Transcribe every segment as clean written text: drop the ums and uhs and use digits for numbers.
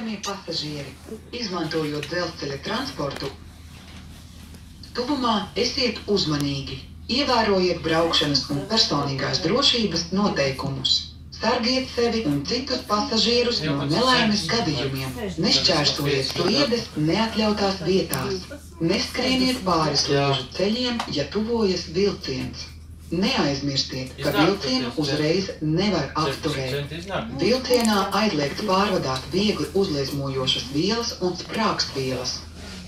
Cienījamie pasažieri, izmantojot dzelzceļa transportu, tuvumā esiet uzmanīgi, ievērojiet braukšanas un personīgās drošības noteikumus. Sargiet sevi un citus pasažierus no nelaimes gadījumiem. Nešķērsojiet sliedes neatļautās vietās. Neskrieniet pāri sliežu ceļiem, ja tuvojas vilciens. Neaizmirstiet, ka vilcienu uzreiz nevar apturēt. Vilcienā aizliegts pārvadāt viegli uzliesmojošas vielas un sprāgstvielas.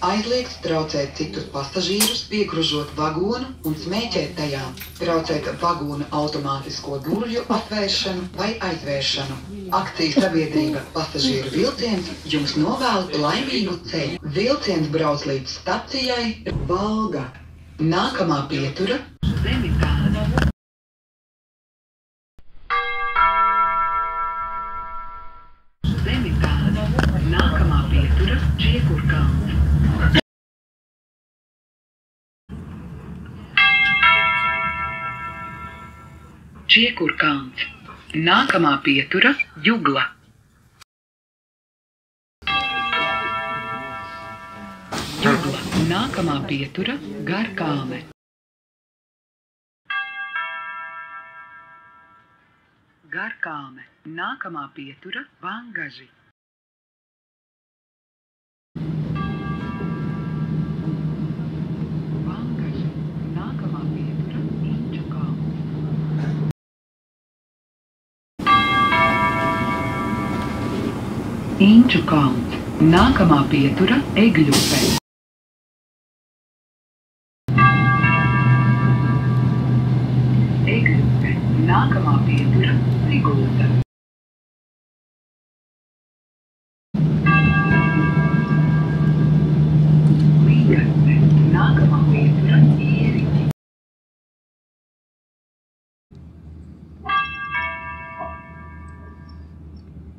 Aizliegts traucēt citus pasažierus, piegružot vagonu un smēķēt tajā, traucēt vagona automātisko durvju atvēršanu vai aizvēršanu. Akcijas sabiedrība Pasažieru vilciens jums novēl laimīgu ceļu. Vilciens brauc līdz stacijai Valga. Nākamā pietura Zemitāna. Zemitāna. Nākamā pietura Čiekurkalns. Čiekurkalns. Nākamā pietura Jugla. Jugla. Nākamā pietura Garkāme. Garkāme. Nākamā pietura Vangaži. Vangaži. Nākamā pietura Inčukalns. Inčukalns. Nākamā pietura Egļupe. Egļupe. Nākamā pietura Sigulda. Līgatne. Nākamā pietura Ieriķi.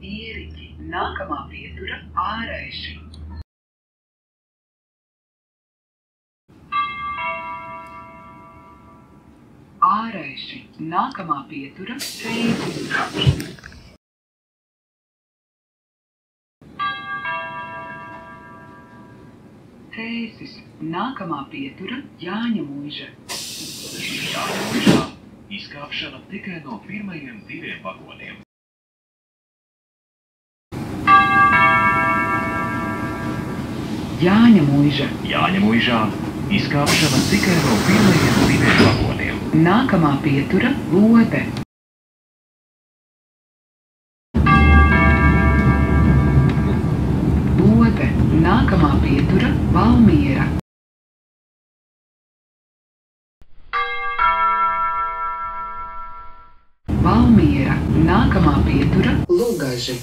Ieriķi. Nākamā pietura Ārēši. Ārēši. Nākamā pietura Cēsis. Cēsis. Nākamā pietura Jāņamuiža. Jāņamuižā izkāpšana tikai no pirmajiem 2 vagoniem. Jāņamuiža. Jāņamuižā izkāpšana tikai no pirmajiem 2 vagoniem. Nākamā pietura Lode. Lode. Nākamā pietura Valmiera. Valmiera. Nākamā pietura Lugaži.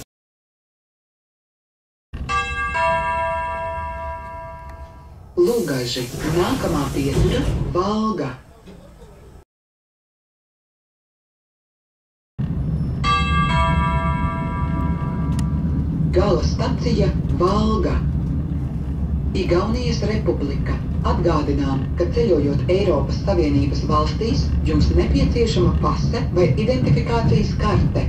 Lugaži. Nākamā pietura Valga. Gala stacija Valga. Igaunijas Republika. Atgādinām, ka ceļojot Eiropas Savienības valstīs, jums nepieciešama pase vai identifikācijas karte.